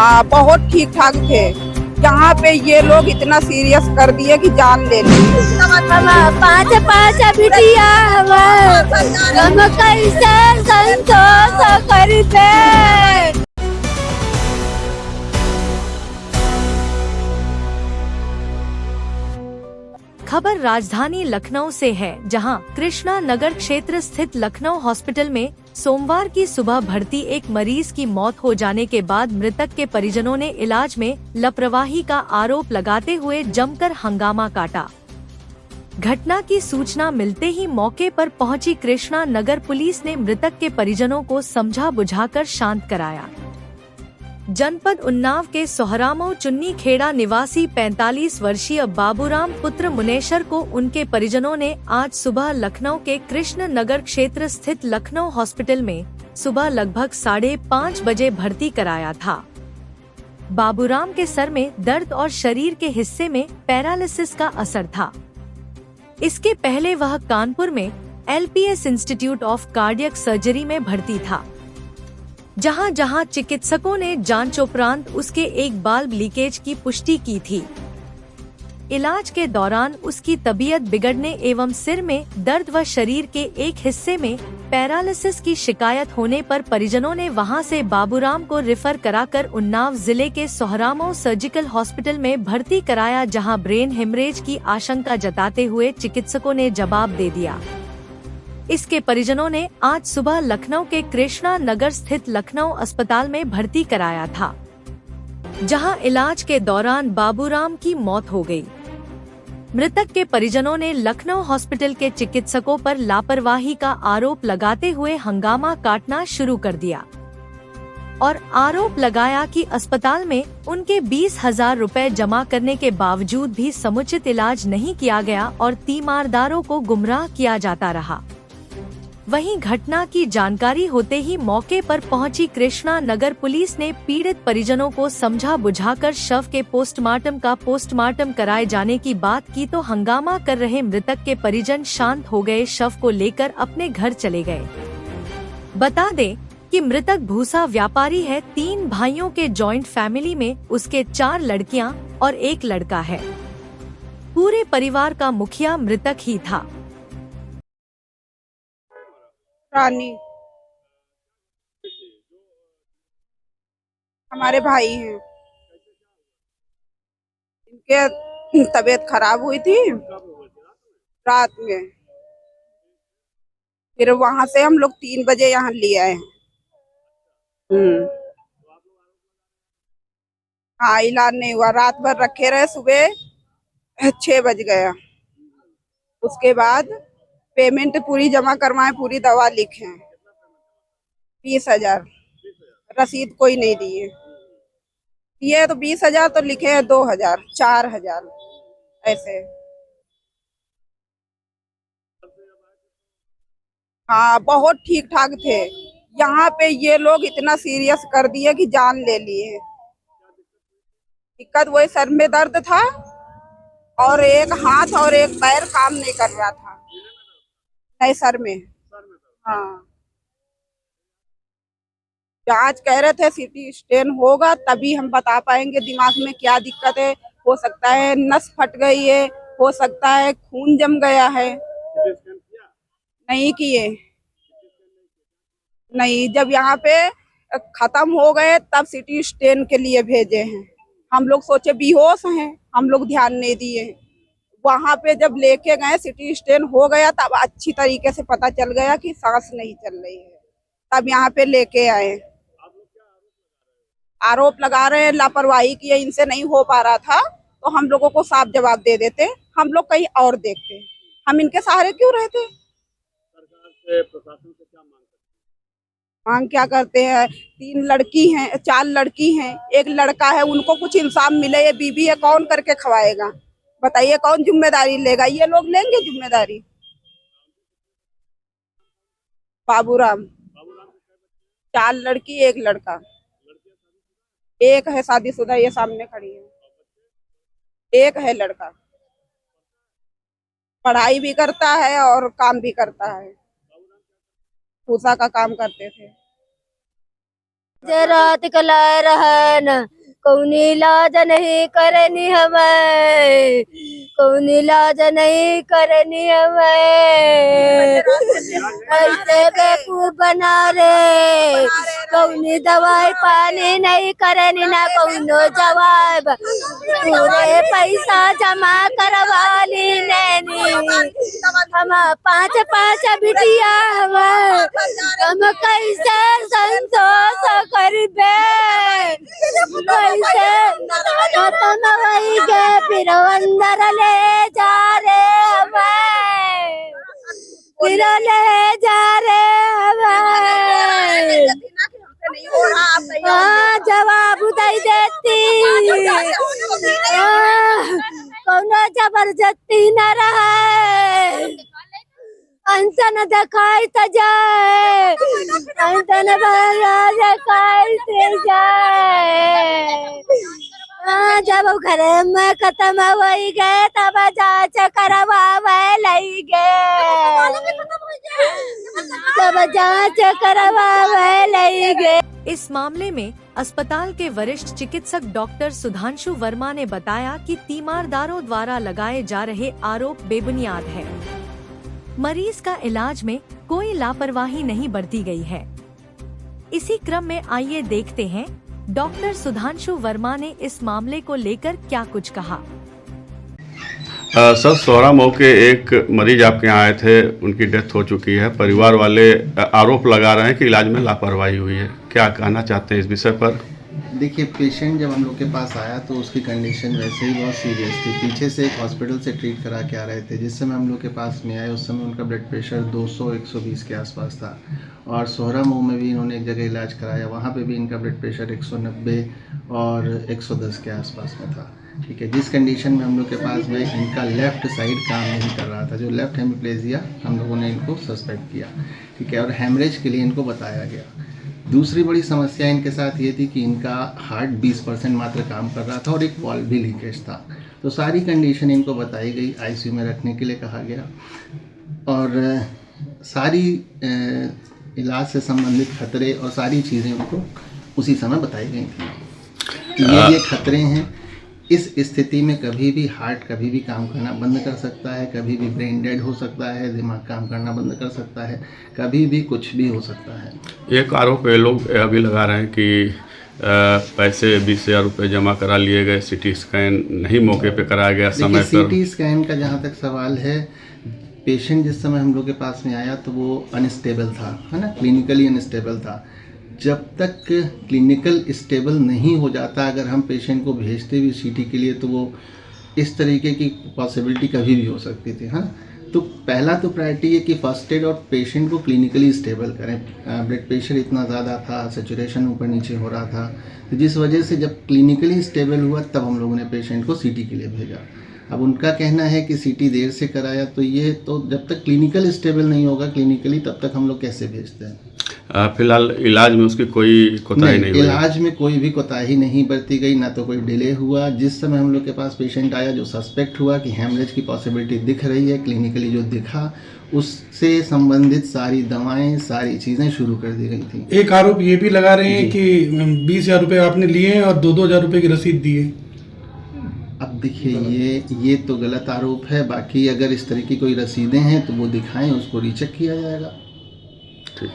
हाँ, बहुत ठीक ठाक थे। यहाँ पे ये लोग इतना सीरियस कर दिए कि जान ले ली। पाँच पाँच बिटिया हम कैसे संतोष करते। खबर राजधानी लखनऊ से है, जहां कृष्णा नगर क्षेत्र स्थित लखनऊ हॉस्पिटल में सोमवार की सुबह भर्ती एक मरीज की मौत हो जाने के बाद मृतक के परिजनों ने इलाज में लापरवाही का आरोप लगाते हुए जमकर हंगामा काटा। घटना की सूचना मिलते ही मौके पर पहुंची कृष्णा नगर पुलिस ने मृतक के परिजनों को समझा बुझाकर शांत कराया। जनपद उन्नाव के सोहरामऊ चुन्नी खेड़ा निवासी 45 वर्षीय बाबूराम पुत्र मुनेश्वर को उनके परिजनों ने आज सुबह लखनऊ के कृष्ण नगर क्षेत्र स्थित लखनऊ हॉस्पिटल में सुबह लगभग 5:30 बजे भर्ती कराया था। बाबूराम के सर में दर्द और शरीर के हिस्से में पैरालिसिस का असर था। इसके पहले वह कानपुर में LPS institute of cardiac surgery में भर्ती था, जहां चिकित्सकों ने जांच उपरांत उसके एक बाल्ब लीकेज की पुष्टि की थी। इलाज के दौरान उसकी तबीयत बिगड़ने एवं सिर में दर्द व शरीर के एक हिस्से में पैरालिसिस की शिकायत होने पर परिजनों ने वहां से बाबूराम को रिफर कराकर उन्नाव जिले के सोहरामऊ सर्जिकल हॉस्पिटल में भर्ती कराया, जहां ब्रेन हेमरेज की आशंका जताते हुए चिकित्सकों ने जवाब दे दिया। इसके परिजनों ने आज सुबह लखनऊ के कृष्णा नगर स्थित लखनऊ अस्पताल में भर्ती कराया था, जहां इलाज के दौरान बाबूराम की मौत हो गई। मृतक के परिजनों ने लखनऊ हॉस्पिटल के चिकित्सकों पर लापरवाही का आरोप लगाते हुए हंगामा काटना शुरू कर दिया और आरोप लगाया कि अस्पताल में उनके 20,000 रुपए जमा करने के बावजूद भी समुचित इलाज नहीं किया गया और तीमारदारों को गुमराह किया जाता रहा। वहीं घटना की जानकारी होते ही मौके पर पहुंची कृष्णा नगर पुलिस ने पीड़ित परिजनों को समझा बुझाकर शव के पोस्टमार्टम कराए जाने की बात की तो हंगामा कर रहे मृतक के परिजन शांत हो गए, शव को लेकर अपने घर चले गए। बता दें कि मृतक भूसा व्यापारी है। 3 भाइयों के जॉइंट फैमिली में उसके 4 लड़कियां और 1 लड़का है। पूरे परिवार का मुखिया मृतक ही था। रानी हमारे भाई हैं, इनके तबीयत खराब हुई थी रात में। फिर वहां से हम लोग 3 बजे यहाँ ले आए हैं। हाँ, इलाज नहीं हुआ, रात भर रखे रहे, सुबह 6 बज गया। उसके बाद पेमेंट पूरी जमा करवाए, पूरी दवा लिखे 20,000, रसीद कोई नहीं दिए। ये तो 20,000 तो लिखे हैं, 2,000, 4,000 ऐसे। हाँ, बहुत ठीक ठाक थे। यहाँ पे ये लोग इतना सीरियस कर दिए कि जान ले लिए। दिक्कत वही सर में दर्द था और एक हाथ और एक पैर काम नहीं कर रहा था। नहीं, सर में। हाँ, जांच कह रहे थे CT स्कैन होगा तभी हम बता पाएंगे दिमाग में क्या दिक्कत है। हो सकता है नस फट गई है, हो सकता है खून जम गया है। नहीं किए, नहीं, जब यहाँ पे खत्म हो गए तब CT स्कैन के लिए भेजे हैं। हम लोग सोचे बेहोश हैं, हम लोग ध्यान नहीं दिए। वहां पे जब लेके गए CT स्कैन हो गया तब अच्छी तरीके से पता चल गया कि सांस नहीं चल रही है, तब यहाँ पे लेके आए। आरोप लगा रहे हैं लापरवाही की, इनसे नहीं हो पा रहा था तो हम लोगों को साफ जवाब दे देते, हम लोग कहीं और देखते। हम इनके सहारे क्यों रहते। सरकार से, प्रशासन से क्या मांग क्या करते हैं? 3 लड़की हैं, 4 लड़की हैं, 1 लड़का है, उनको कुछ इंसाफ मिले। ये बीबी है, कौन करके खवाएगा? बताइए, कौन जिम्मेदारी लेगा? ये लोग लेंगे जिम्मेदारी? बाबूराम, 4 लड़की 1 लड़का, 1 है शादीशुदा, ये सामने खड़ी है। 1 है लड़का, पढ़ाई भी करता है और काम भी करता है, पूजा का काम करते थे। रात कला रहन कौनी लाज नहीं करनी हमें, कौनी लाज नहीं करनी हमें, ऐसे बेवकूफ बना रे, कौनी दवाई पानी नहीं करनी ना कौनो जवाब, पूरे पैसा जमा करवा ली नैनी, हम 5-5 बिटिया हम कैसे संतोष करबे, कैसे खत्म वही के फिर अंदर ले जा रे हमें, फिर ले जा रे हमें, हाँ जवाब दे देती, कौनो जबरदस्ती न रहे, अंतन दिखाई तो जाए, अंतन दिखाई तो जाए, जब घर में खत्म हो गए तब जांच करवावे लई गए, तब जांच करवावे लई गए। इस मामले में अस्पताल के वरिष्ठ चिकित्सक डॉक्टर सुधांशु वर्मा ने बताया कि तीमारदारों द्वारा लगाए जा रहे आरोप बेबुनियाद है। मरीज का इलाज में कोई लापरवाही नहीं बरती गई है। इसी क्रम में आइए देखते हैं डॉक्टर सुधांशु वर्मा ने इस मामले को लेकर क्या कुछ कहा। सर, सोहरा मऊ के एक मरीज आपके यहाँ आए थे, उनकी डेथ हो चुकी है। परिवार वाले आरोप लगा रहे हैं कि इलाज में लापरवाही हुई है, क्या कहना चाहते हैं इस विषय पर? देखिए, पेशेंट जब हम लोग के पास आया तो उसकी कंडीशन वैसे ही बहुत सीरियस थी। पीछे से एक हॉस्पिटल से ट्रीट करा के आ रहे थे। जिस समय हम लोग के पास में आए उस समय उनका ब्लड प्रेशर 200-120 के आसपास था। और सोहरा मऊ में भी इन्होंने एक जगह इलाज कराया, वहाँ पे भी इनका ब्लड प्रेशर 190 और 110 के आसपास में था। ठीक है, जिस कंडीशन में हम लोग के पास में इनका लेफ़्ट साइड काम नहीं कर रहा था, जो लेफ़्ट हेमिप्लेजिया हम लोगों ने इनको सस्पेक्ट किया। ठीक है, और हेमरेज के लिए इनको बताया गया। दूसरी बड़ी समस्या इनके साथ ये थी कि इनका हार्ट 20% मात्र काम कर रहा था और एक वॉल्व भी लीकेज था। तो सारी कंडीशन इनको बताई गई, आईसीयू में रखने के लिए कहा गया और सारी इलाज से संबंधित खतरे और सारी चीज़ें उनको उसी समय बताई गई थी कि ये खतरे हैं। इस स्थिति में कभी भी हार्ट कभी भी काम करना बंद कर सकता है, कभी भी ब्रेन डेड हो सकता है, दिमाग काम करना बंद कर सकता है, कभी भी कुछ भी हो सकता है। एक आरोप ये लोग अभी लगा रहे हैं कि पैसे 20,000 रुपये जमा करा लिए गए, सीटी स्कैन नहीं मौके पे कराया गया समय पर। सीटी स्कैन का जहाँ तक सवाल है, पेशेंट जिस समय हम लोग के पास में आया तो वो अनस्टेबल था, है ना, क्लिनिकली अनस्टेबल था। जब तक क्लिनिकल स्टेबल नहीं हो जाता, अगर हम पेशेंट को भेजते भी सीटी के लिए, तो वो इस तरीके की पॉसिबिलिटी कभी भी हो सकती थी। हाँ, तो पहला तो प्रायोरिटी है कि फर्स्ट एड और पेशेंट को क्लिनिकली स्टेबल करें। ब्लड प्रेशर इतना ज़्यादा था, सैचुरेशन ऊपर नीचे हो रहा था, तो जिस वजह से जब क्लिनिकली स्टेबल हुआ तब हम लोगों ने पेशेंट को सीटी के लिए भेजा। अब उनका कहना है कि सीटी देर से कराया, तो ये तो जब तक क्लिनिकल स्टेबल नहीं होगा क्लिनिकली, तब तक हम लोग कैसे भेजते हैं। फिलहाल इलाज में उसकी कोई कोताही नहीं हुई? इलाज में कोई भी कोताही नहीं बरती गई, ना तो कोई डिले हुआ। जिस समय हम लोग के पास पेशेंट आया, जो सस्पेक्ट हुआ कि हेमरेज की पॉसिबिलिटी दिख रही है, क्लिनिकली जो दिखा, उससे संबंधित सारी दवाएं, सारी चीज़ें शुरू कर दी गई थी। एक आरोप ये भी लगा रहे हैं कि 20,000 रुपये आपने लिए और 2-2 हज़ार रुपये की रसीद दी है। अब देखिए, ये तो गलत आरोप है। बाकी अगर इस तरह की कोई रसीदें हैं तो वो दिखाएं, उसको रीचेक किया जाएगा। ठीक।